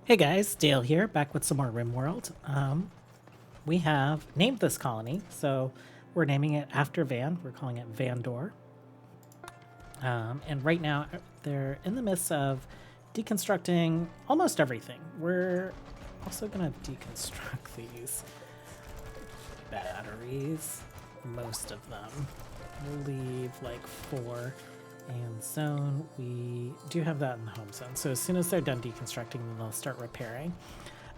Hey guys, Dale here, back with some more Rimworld. We have named this colony, so we're naming it after Van. We're calling it Vandore. And right now, they're in the midst of deconstructing almost everything. We're also going to deconstruct these batteries, most of them. We'll leave like 4. And zone, we do have that in the home zone. So as soon as they're done deconstructing, then they'll start repairing.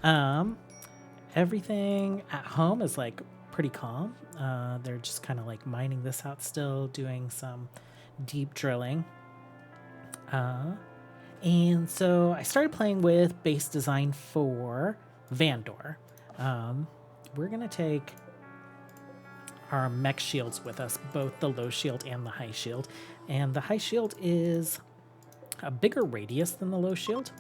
Um, Everything at home is like pretty calm. They're just kind of like mining this out still, doing some deep drilling. And so I started playing with base design for Vandore. We're going to take our mech shields with us, both the low shield and the high shield. And the high shield is a bigger radius than the low shield.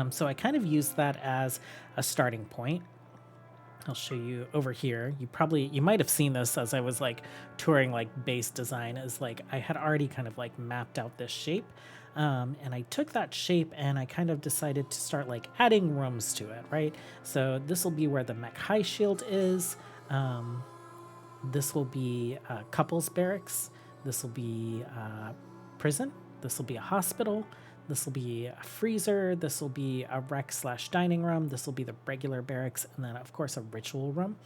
So I kind of used that as a starting point. I'll show you over here. You might have seen this as I was like touring like base design, as like I had already kind of like mapped out this shape. And I took that shape and I kind of decided to start like adding rooms to it, right? So this will be where the mech high shield is. This will be couples barracks. This will be prison. This will be a hospital. This will be a freezer. This will be a rec/dining room. This will be the regular barracks. And then, of course, a ritual room.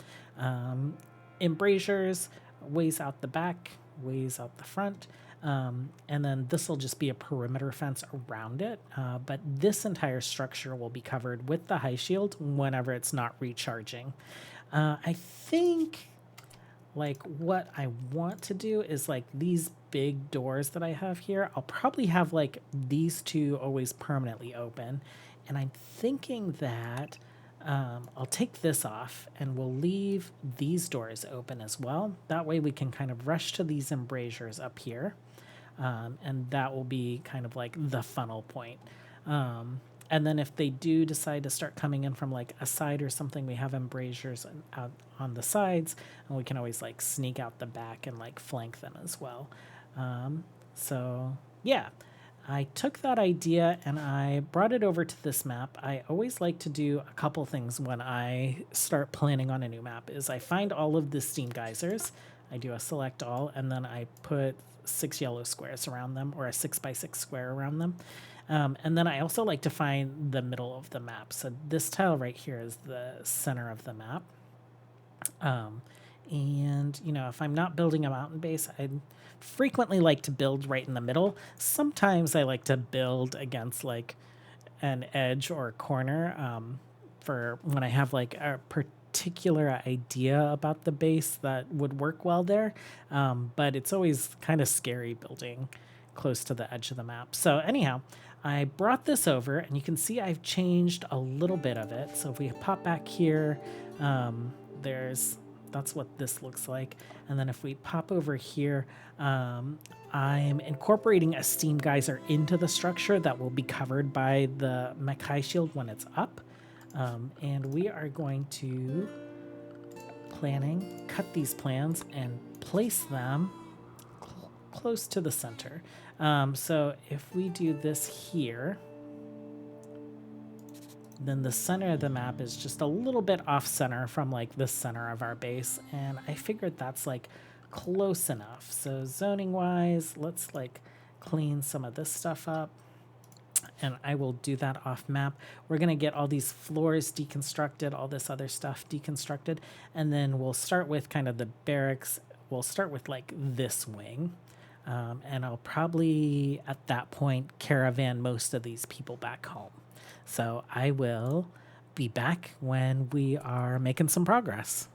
Embrasures, ways out the back, ways out the front. And then this will just be a perimeter fence around it. But this entire structure will be covered with the high shield whenever it's not recharging. I think like what I want to do is like these big doors that I have here, I'll probably have like these two always permanently open. And I'm thinking that I'll take this off and we'll leave these doors open as well. That way we can kind of rush to these embrasures up here. And that will be kind of like the funnel point. And then if they do decide to start coming in from like a side or something, we have embrasures out on the sides, and we can always like sneak out the back and like flank them as well. So yeah, I took that idea and I brought it over to this map. I always like to do a couple things when I start planning on a new map is I find all of the steam geysers, I do a select all, and then I put 6 yellow squares around them, or a 6x6 square around them. And then I also like to find the middle of the map. So this tile right here is the center of the map. And, you know, if I'm not building a mountain base, I frequently like to build right in the middle. Sometimes I like to build against like an edge or a corner for when I have like a particular idea about the base that would work well there. But it's always kind of scary building close to the edge of the map. So anyhow, I brought this over and you can see I've changed a little bit of it. So if we pop back here, that's what this looks like. And then if we pop over here, I'm incorporating a steam geyser into the structure that will be covered by the mech high shield when it's up. And we are going to cut these plans and place them close to the center. So if we do this here, then the center of the map is just a little bit off center from like the center of our base. And I figured that's like close enough. So zoning wise, let's like clean some of this stuff up. And I will do that off map. We're going to get all these floors deconstructed, all this other stuff deconstructed. And then we'll start with kind of the barracks. We'll start with like this wing. And I'll probably, at that point, caravan most of these people back home. So I will be back when we are making some progress.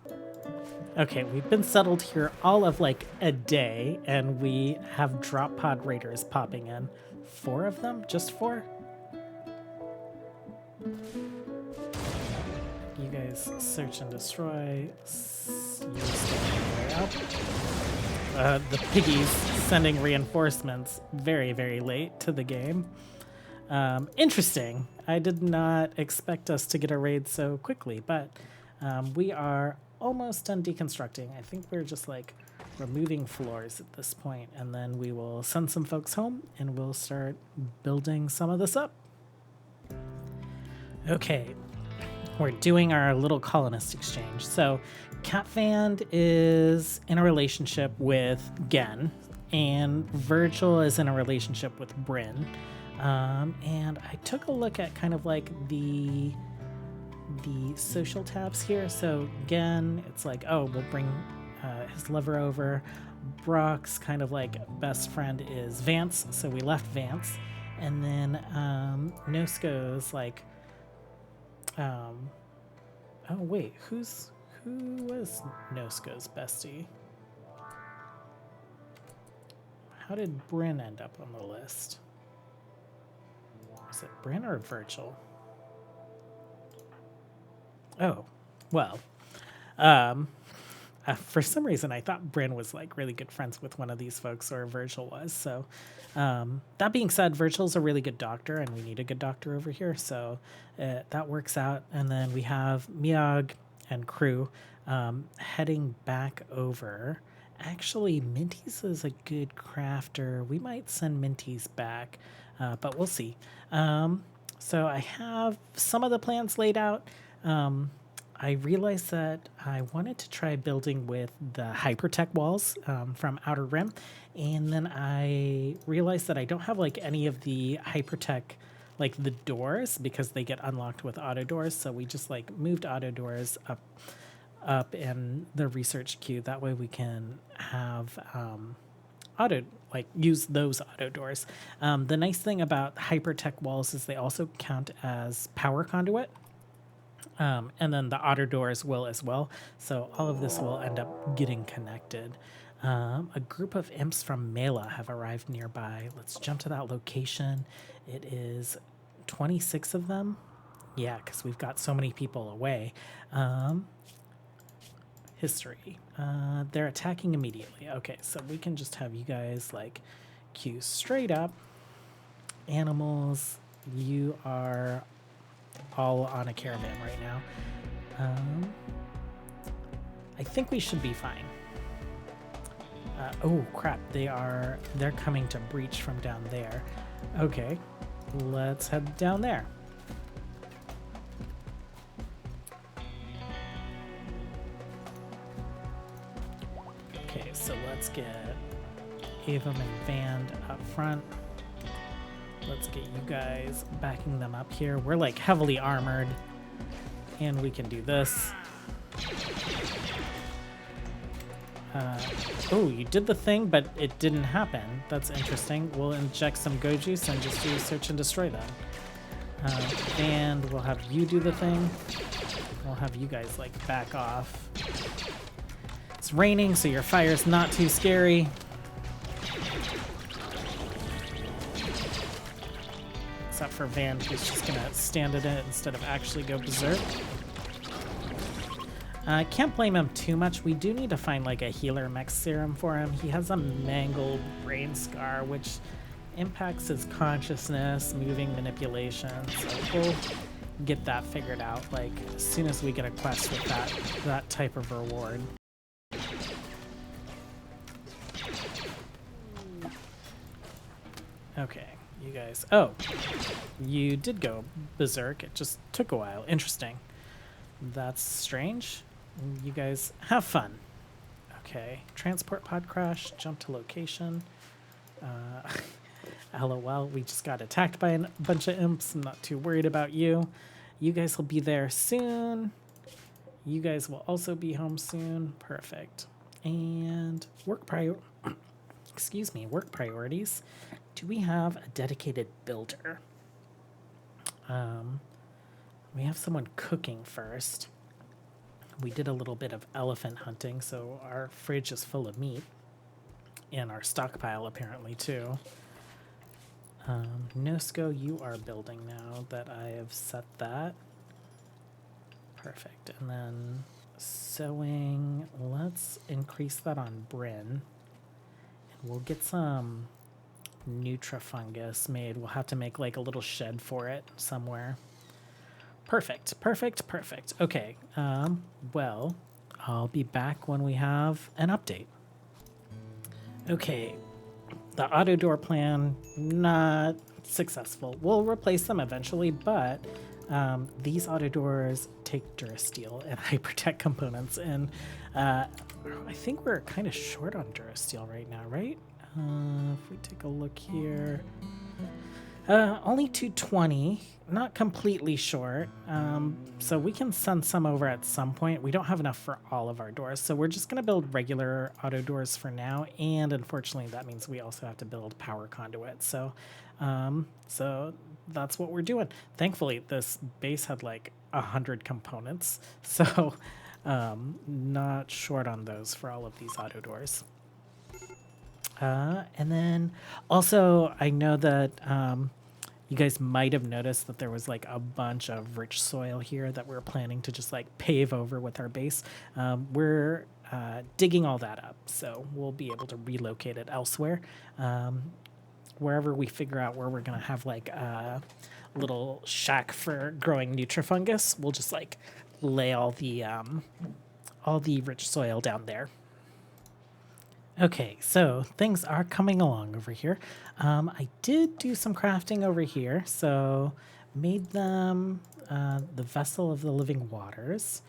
Okay, we've been settled here all of like a day, and we have drop pod raiders popping in. 4 of them? Just 4? You guys search and destroy. You stay up. The piggies sending reinforcements very, very late to the game. Interesting. I did not expect us to get a raid so quickly, but we are almost done deconstructing. I think we're just like removing floors at this point, and then we will send some folks home and we'll start building some of this up. Okay, we're doing our little colonist exchange. So Catvand is in a relationship with Gen, and Virgil is in a relationship with Bryn. And I took a look at kind of like the social tabs here. So Gen, it's like, oh, we'll bring his lover over. Brock's kind of like best friend is Vance, so we left Vance. And then Nosko's like, oh wait, who was Nosko's bestie? How did Bryn end up on the list? Was it Bryn or Virgil? Oh, well, for some reason I thought Bryn was like really good friends with one of these folks, or Virgil was. So that being said, Virgil's a really good doctor, and we need a good doctor over here, so that works out. And then we have Miag and crew heading back over. Actually, Minty's is a good crafter. We might send Minty's back, but we'll see. So I have some of the plans laid out. I realized that I wanted to try building with the hypertech walls from Outer Rim, and then I realized that I don't have like any of the hypertech, like the doors, because they get unlocked with auto doors. So we just like moved auto doors up in the research queue. That way we can have use those auto doors. The nice thing about hypertech walls is they also count as power conduit. And then the auto doors will as well. So all of this will end up getting connected. A group of imps from Mela have arrived nearby. Let's jump to that location. It is 26 of them. Yeah, because we've got so many people away. History. They're attacking immediately. Okay, so we can just have you guys like queue straight up. Animals, you are all on a caravan right now. I think we should be fine. Oh crap, they're coming to breach from down there. Okay, let's head down there. Okay, so let's get Avum and Vand up front. Let's get you guys backing them up here. We're like heavily armored, and we can do this. Oh, you did the thing, but it didn't happen. That's interesting. We'll inject some go juice and just do search and destroy them. And we'll have you do the thing. We'll have you guys like back off. It's raining, so your fire's not too scary. Except for Van, who's just gonna stand in it instead of actually go berserk. I can't blame him too much. We do need to find like a healer mech serum for him. He has a mangled brain scar, which impacts his consciousness, moving manipulation. So we'll get that figured out like as soon as we get a quest with that type of reward. Okay, you guys. Oh, you did go berserk. It just took a while. Interesting. That's strange. You guys have fun. Okay, transport pod crash. Jump to location. LOL, we just got attacked by a bunch of imps. I'm not too worried about you. You guys will be there soon. You guys will also be home soon. Perfect. And work priorities. Do we have a dedicated builder? We have someone cooking first. We did a little bit of elephant hunting, so our fridge is full of meat. And our stockpile apparently too. Nosko, you are building now that I have set that. Perfect. And then sewing, let's increase that on Bryn. And we'll get some Nutrafungus made. We'll have to make like a little shed for it somewhere. Perfect. Okay, well, I'll be back when we have an update. Okay, the auto door plan, not successful. We'll replace them eventually, but these auto doors take durasteel and hypertech components, and I think we're kind of short on durasteel right now, right? If we take a look here, only 220, not completely short. So we can send some over at some point. We don't have enough for all of our doors, so we're just gonna build regular auto doors for now. And unfortunately, that means we also have to build power conduits. So, so that's what we're doing. Thankfully, this base had like 100 components, so not short on those for all of these auto doors. And then also, I know that you guys might have noticed that there was like a bunch of rich soil here that we're planning to just like pave over with our base. We're digging all that up, so we'll be able to relocate it elsewhere. Wherever we figure out where we're going to have like a little shack for growing nutrifungus, we'll just like lay all the rich soil down there. Okay, so things are coming along over here. I did do some crafting over here, so made them the vessel of the living waters,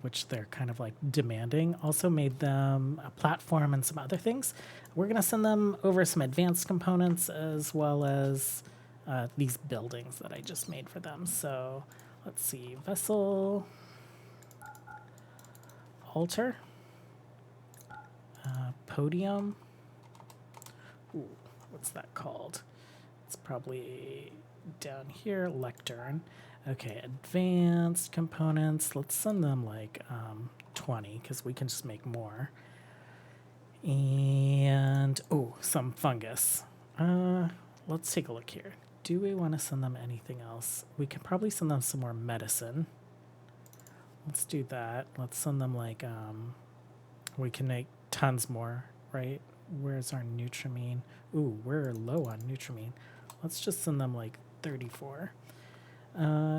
which they're kind of like demanding. Also made them a platform and some other things. We're gonna send them over some advanced components as well as these buildings that I just made for them. So let's see, vessel, altar. Podium. Ooh, what's that called? It's probably down here. Lectern. Okay, advanced components. Let's send them like 20 because we can just make more. And oh, some fungus. Let's take a look here. Do we want to send them anything else? We can probably send them some more medicine. Let's do that. Let's send them like we can make tons more, right? Where's our nutrimine? Ooh, we're low on nutrimine. Let's just send them like 34.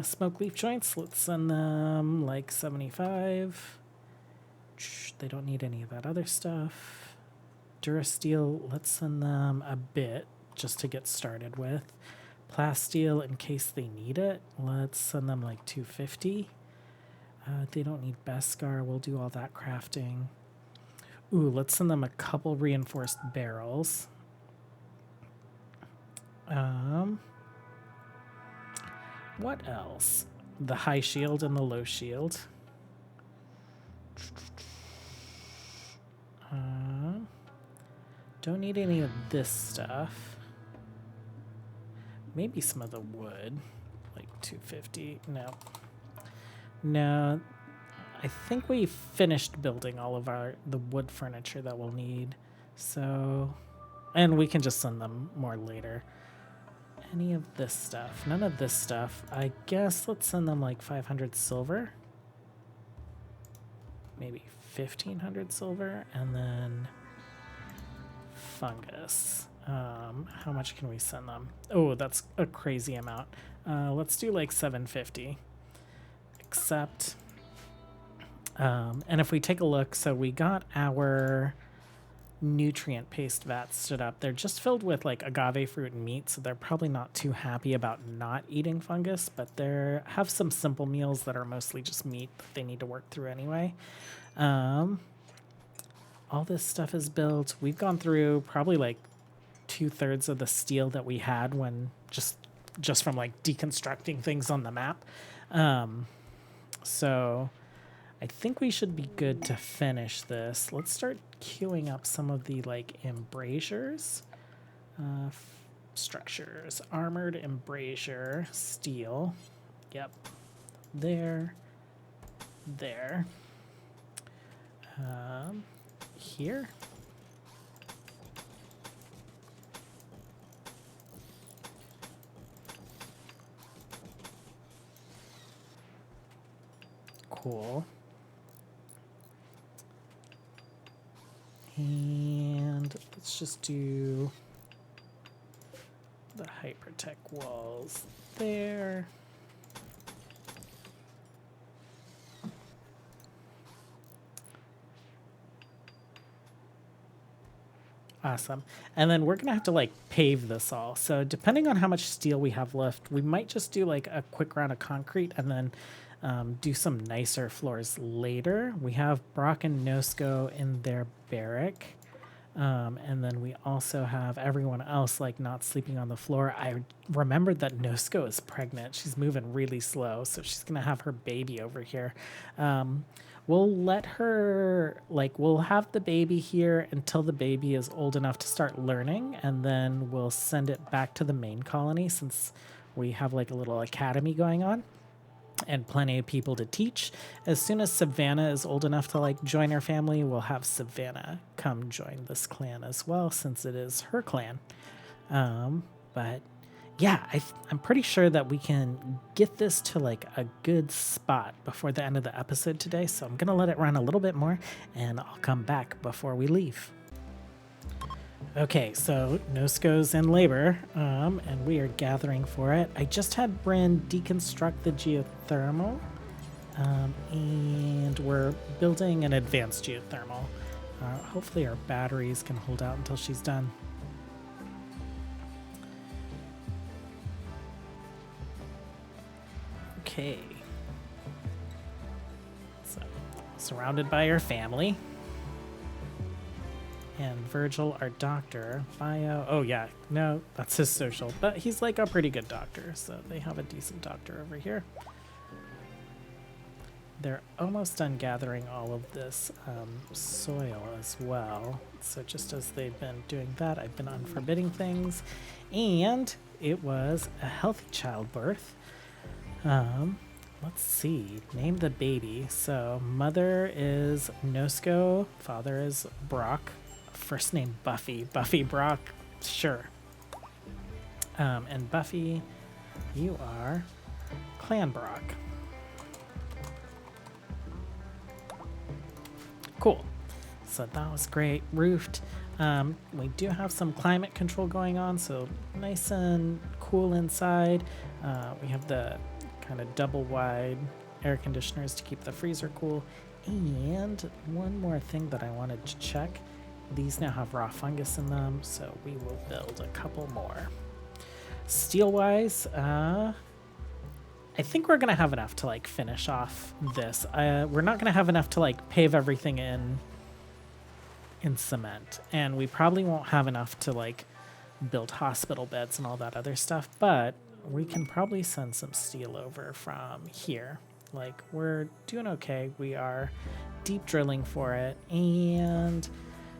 Smoke leaf joints, let's send them like 75. They don't need any of that other stuff. Durasteel, let's send them a bit just to get started with. Plasteel, in case they need it, let's send them like 250. They don't need Beskar, we'll do all that crafting. Ooh, let's send them a couple reinforced barrels. What else? The high shield and the low shield. Don't need any of this stuff. Maybe some of the wood, like 250. No. No. I think we finished building all of the wood furniture that we'll need. So, and we can just send them more later. Any of this stuff? None of this stuff. I guess let's send them like 500 silver. Maybe 1500 silver. And then fungus. How much can we send them? Oh, that's a crazy amount. Let's do like 750. Except... and if we take a look, so we got our nutrient paste vats stood up. They're just filled with like agave fruit and meat, so they're probably not too happy about not eating fungus, but they have some simple meals that are mostly just meat that they need to work through anyway. All this stuff is built. We've gone through probably like 2/3 of the steel that we had when just from like deconstructing things on the map. So I think we should be good to finish this. Let's start queuing up some of the like embrasures. Structures, armored embrasure, steel. Yep. There. There. Here. Cool. And let's just do the hypertech walls there. Awesome. And then we're gonna have to like pave this all. So depending on how much steel we have left, we might just do like a quick round of concrete and then do some nicer floors later. We have Brock and Nosko in their barrack. And then we also have everyone else like not sleeping on the floor. I remembered that Nosko is pregnant. She's moving really slow, so she's gonna have her baby over here. We'll let her, like, we'll have the baby here until the baby is old enough to start learning, and then we'll send it back to the main colony since we have like a little academy going on and plenty of people to teach. As soon as Savannah is old enough to like join our family, we'll have Savannah come join this clan as well since it is her clan. But yeah, I'm pretty sure that we can get this to like a good spot before the end of the episode today. So I'm going to let it run a little bit more and I'll come back before we leave. Okay, so Nosko's in labor, and we are gathering for it. I just had Bryn deconstruct the geothermal, and we're building an advanced geothermal. Hopefully our batteries can hold out until she's done. Okay. So, surrounded by her family. And Virgil, our doctor. Bio. Oh, yeah. No, that's his social. But he's like a pretty good doctor, so they have a decent doctor over here. They're almost done gathering all of this soil as well. So just as they've been doing that, I've been unforbidding things. And it was a healthy childbirth. Let's see. Name the baby. So mother is Nosko. Father is Brock. First name Buffy. Buffy Brock. Sure. And Buffy, you are Clan Brock. Cool. So that was great. Roofed. We do have some climate control going on, so nice and cool inside. We have the kind of double wide air conditioners to keep the freezer cool. And one more thing that I wanted to check. These now have raw fungus in them, so we will build a couple more. Steel-wise, I think we're gonna have enough to like finish off this. We're not gonna have enough to like pave everything in cement, and we probably won't have enough to like build hospital beds and all that other stuff, but we can probably send some steel over from here. Like, we're doing okay. We are deep drilling for it, and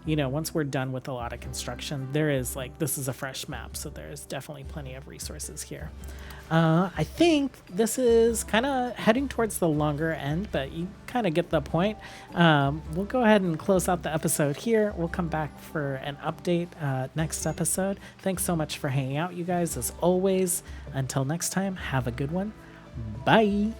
you know, once we're done with a lot of construction, there is like, this is a fresh map, so there's definitely plenty of resources here. I think this is kind of heading towards the longer end, but you kind of get the point. We'll go ahead and close out the episode here. We'll come back for an update next episode. Thanks so much for hanging out, you guys, as always. Until next time, have a good one. Bye.